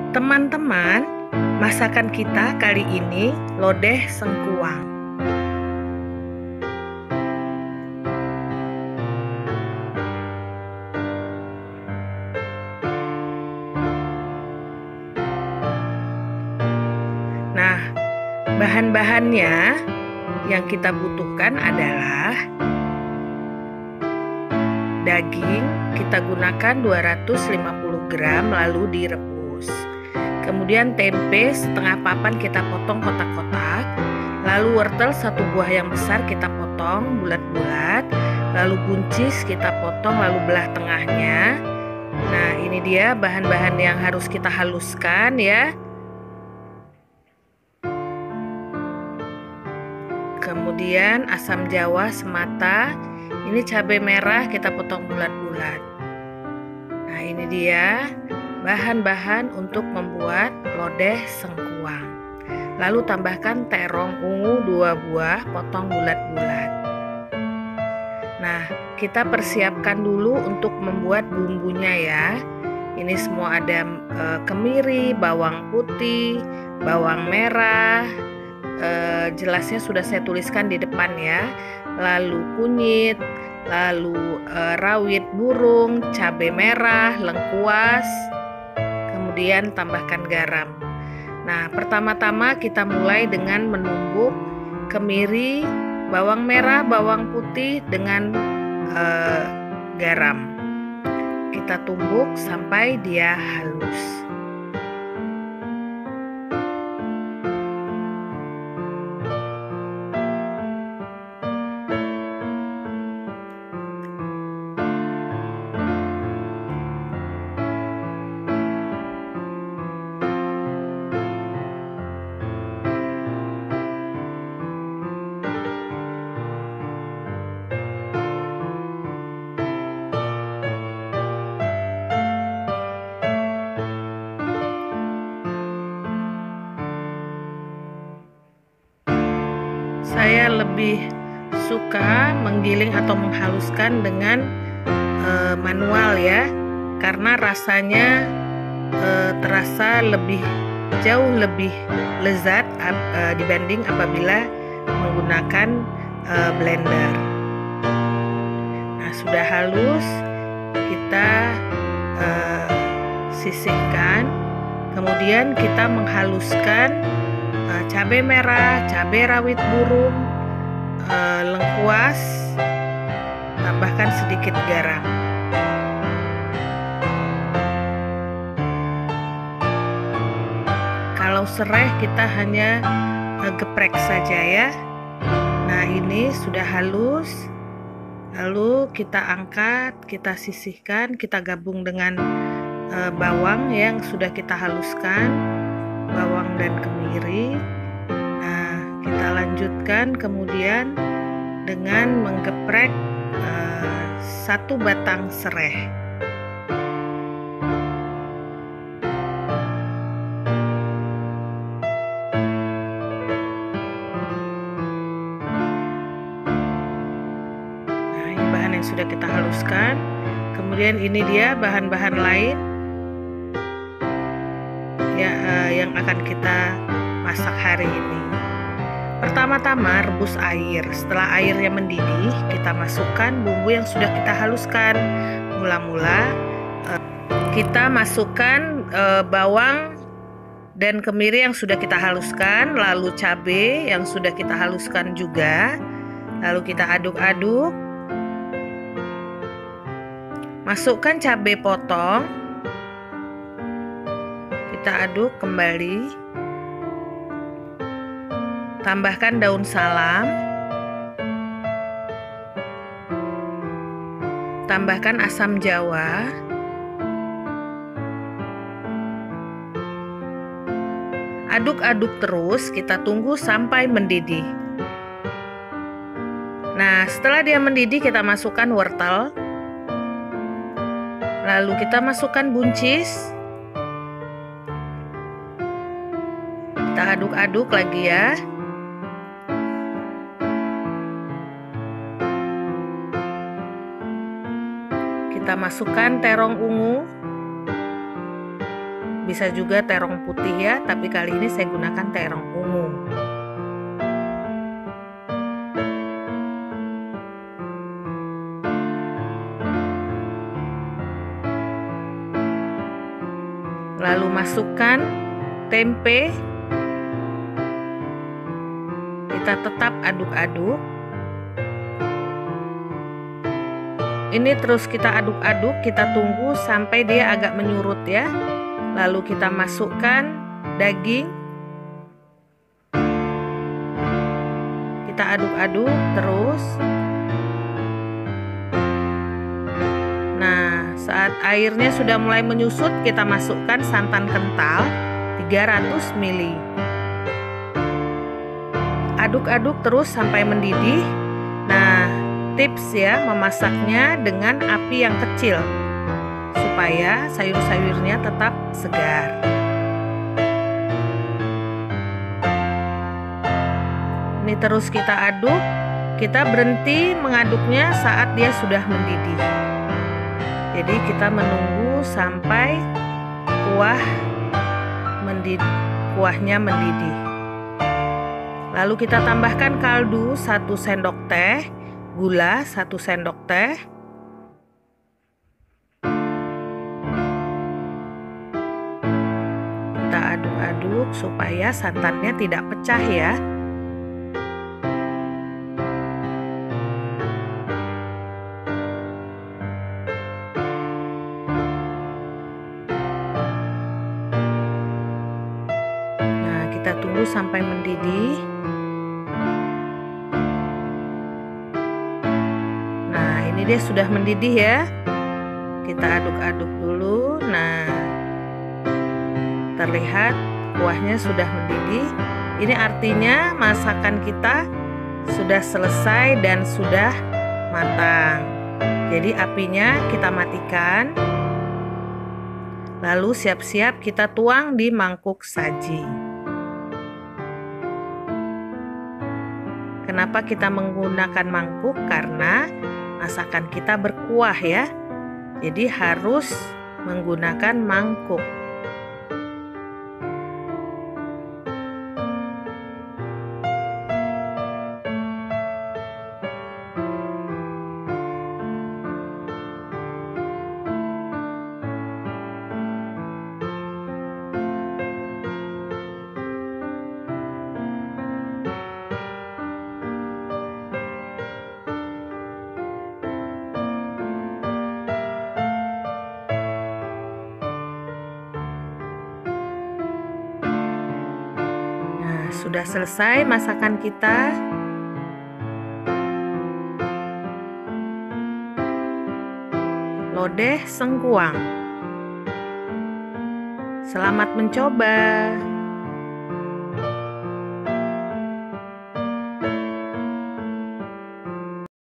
Teman-teman, masakan kita kali ini lodeh sengkuang. Nah, bahan-bahannya yang kita butuhkan adalah daging, kita gunakan 250 gram lalu direbus. Kemudian tempe setengah papan kita potong kotak-kotak. Lalu wortel satu buah yang besar kita potong bulat-bulat. Lalu buncis kita potong lalu belah tengahnya. Nah, ini dia bahan-bahan yang harus kita haluskan ya. Kemudian asam jawa semata. Ini cabai merah kita potong bulat-bulat. Nah, ini dia bahan-bahan untuk membuat lodeh sengkuang. Lalu tambahkan terong ungu 2 buah potong bulat-bulat. Nah, kita persiapkan dulu untuk membuat bumbunya ya. Ini semua ada kemiri, bawang putih, bawang merah. Jelasnya sudah saya tuliskan di depan ya. Lalu kunyit, lalu rawit burung, cabai merah, lengkuas, kemudian tambahkan garam. Nah, pertama-tama kita mulai dengan menumbuk kemiri, bawang merah, bawang putih dengan garam. Kita tumbuk sampai dia halus. Saya lebih suka menggiling atau menghaluskan dengan manual ya, karena rasanya terasa jauh lebih lezat dibanding apabila menggunakan blender. Nah, sudah halus, kita sisihkan, kemudian kita menghaluskan cabai merah, cabai rawit burung, lengkuas, tambahkan sedikit garam. Kalau serai kita hanya geprek saja ya. Nah, ini sudah halus. Lalu kita angkat, kita sisihkan, kita gabung dengan bawang yang sudah kita haluskan, bawang dan kemiri. Nah, kita lanjutkan kemudian dengan menggeprek 1 batang sereh. Nah, ini bahan yang sudah kita haluskan. Kemudian ini dia bahan-bahan lain ya, yang akan kita masak hari ini. Pertama-tama rebus air. Setelah airnya mendidih, kita masukkan bumbu yang sudah kita haluskan. Mula-mula kita masukkan bawang dan kemiri yang sudah kita haluskan, lalu cabai yang sudah kita haluskan juga. Lalu kita aduk-aduk. Masukkan cabai potong. Kita aduk kembali. Tambahkan daun salam. Tambahkan asam jawa. Aduk-aduk terus, kita tunggu sampai mendidih. Nah, setelah dia mendidih kita masukkan wortel. Lalu kita masukkan buncis. Kita aduk-aduk lagi ya. Kita masukkan terong ungu, Bisa juga terong putih ya, tapi kali ini saya gunakan terong ungu. Lalu masukkan tempe. Kita tetap aduk-aduk. Ini terus kita aduk-aduk, kita tunggu sampai dia agak menyurut ya. Lalu kita masukkan daging. Kita aduk-aduk terus. Nah, saat airnya sudah mulai menyusut, kita masukkan santan kental 300 ml. Aduk-aduk terus sampai mendidih. Nah, tips ya, memasaknya dengan api yang kecil supaya sayur-sayurnya tetap segar. Ini terus kita aduk. Kita berhenti mengaduknya saat dia sudah mendidih. Jadi kita menunggu sampai kuahnya mendidih. Lalu kita tambahkan kaldu 1 sendok teh, gula 1 sendok teh. Kita aduk-aduk supaya santannya tidak pecah ya. Nah, kita tunggu sampai mendidih. Ini dia sudah mendidih ya. Kita aduk-aduk dulu. Nah, terlihat kuahnya sudah mendidih. Ini artinya masakan kita sudah selesai dan sudah matang. Jadi apinya kita matikan. Lalu siap-siap kita tuang di mangkuk saji. Kenapa kita menggunakan mangkuk? Karena masakan kita berkuah ya, jadi harus menggunakan mangkuk. Sudah selesai masakan kita. Lodeh sengkuang. Selamat mencoba.